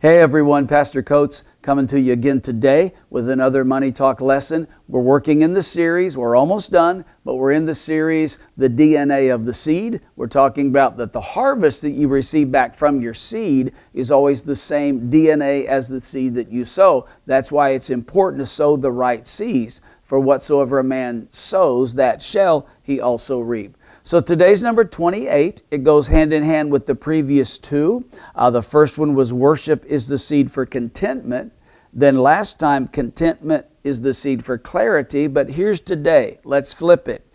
Hey everyone, Pastor Coates coming to you again today with another Money Talk lesson. We're working in the series. We're almost done, but we're in the series, The DNA of the Seed. We're talking about that the harvest that you receive back from your seed is always the same DNA as the seed that you sow. That's why it's important to sow the right seeds. For whatsoever a man sows, that shall he also reap. So today's number 28. It goes hand in hand with the previous two. The first one was worship is the seed for contentment. Then last time, contentment is the seed for clarity. But here's today. Let's flip it.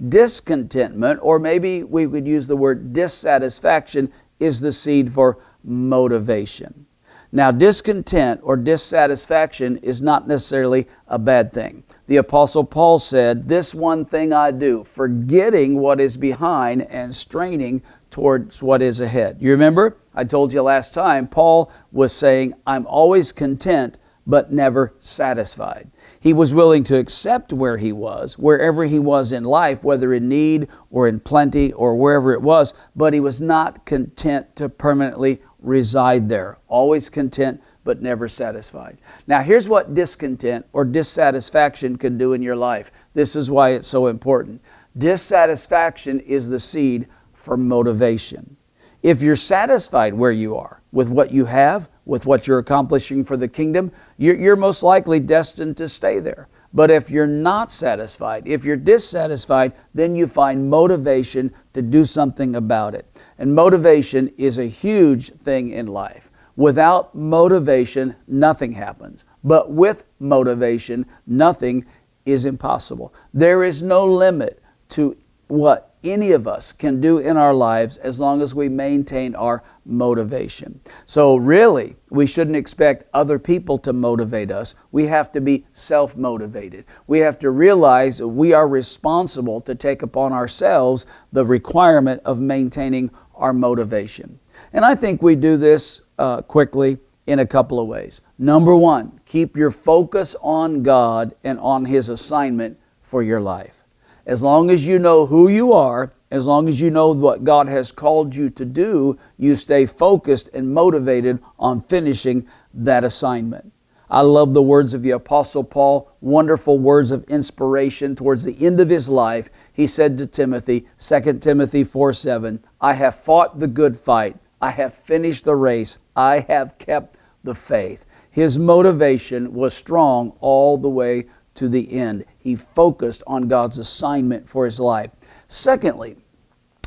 Discontentment, or maybe we would use the word dissatisfaction, is the seed for motivation. Now, discontent or dissatisfaction is not necessarily a bad thing. The Apostle Paul said, "This one thing I do, forgetting what is behind and straining towards what is ahead." You remember? I told you last time, Paul was saying, I'm always content, but never satisfied. He was willing to accept where he was, wherever he was in life, whether in need or in plenty or wherever it was, but he was not content to permanently reside there. Always content, but never satisfied. Now here's what discontent or dissatisfaction can do in your life. This is why it's so important. Dissatisfaction is the seed for motivation. If you're satisfied where you are, with what you have, with what you're accomplishing for the kingdom, you're most likely destined to stay there. But if you're not satisfied, if you're dissatisfied, then you find motivation to do something about it. And motivation is a huge thing in life. Without motivation, nothing happens. But with motivation, nothing is impossible. There is no limit to what any of us can do in our lives as long as we maintain our motivation. So really, we shouldn't expect other people to motivate us. We have to be self-motivated. We have to realize that we are responsible to take upon ourselves the requirement of maintaining our motivation. And I think we do this quickly in a couple of ways. Number one, keep your focus on God and on His assignment for your life. As long as you know who you are, as long as you know what God has called you to do, you stay focused and motivated on finishing that assignment. I love the words of the Apostle Paul, wonderful words of inspiration towards the end of his life. He said to Timothy, 2 Timothy 4:7, "I have fought the good fight. I have finished the race. I have kept the faith." His motivation was strong all the way to the end. He focused on God's assignment for his life. Secondly,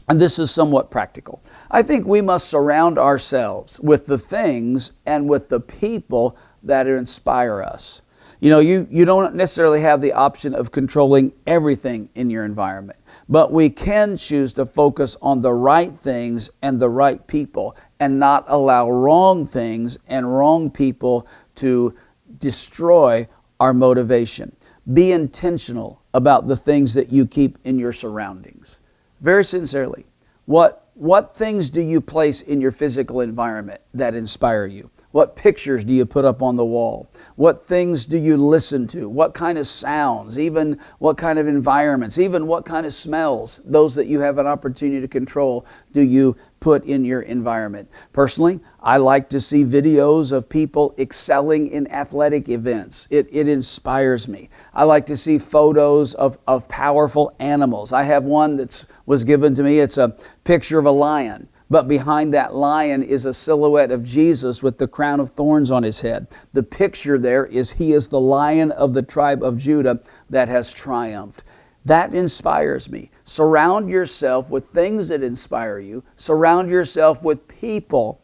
and this is somewhat practical, I think we must surround ourselves with the things and with the people that inspire us. You know, you don't necessarily have the option of controlling everything in your environment, but we can choose to focus on the right things and the right people and not allow wrong things and wrong people to destroy our motivation. Be intentional about the things that you keep in your surroundings. Very sincerely, what things do you place in your physical environment that inspire you? What pictures do you put up on the wall? What things do you listen to? What kind of sounds, even what kind of environments, even what kind of smells, those that you have an opportunity to control, do you put in your environment? Personally, I like to see videos of people excelling in athletic events. It inspires me. I like to see photos of powerful animals. I have one that was given to me. It's a picture of a lion. But behind that lion is a silhouette of Jesus with the crown of thorns on his head. The picture there is he is the Lion of the tribe of Judah that has triumphed. That inspires me. Surround yourself with things that inspire you. Surround yourself with people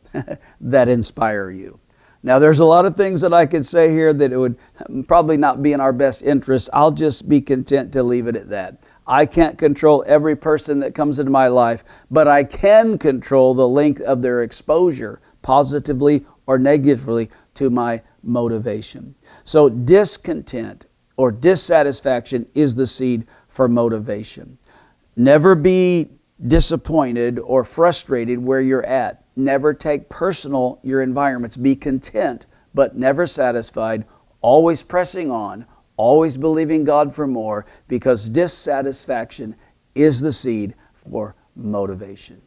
that inspire you. Now, there's a lot of things that I could say here that it would probably not be in our best interest. I'll just be content to leave it at that. I can't control every person that comes into my life, but I can control the length of their exposure, positively or negatively, to my motivation. So discontent or dissatisfaction is the seed for motivation. Never be disappointed or frustrated where you're at. Never take personal your environments. Be content, but never satisfied, always pressing on, always believing God for more, because dissatisfaction is the seed for motivation.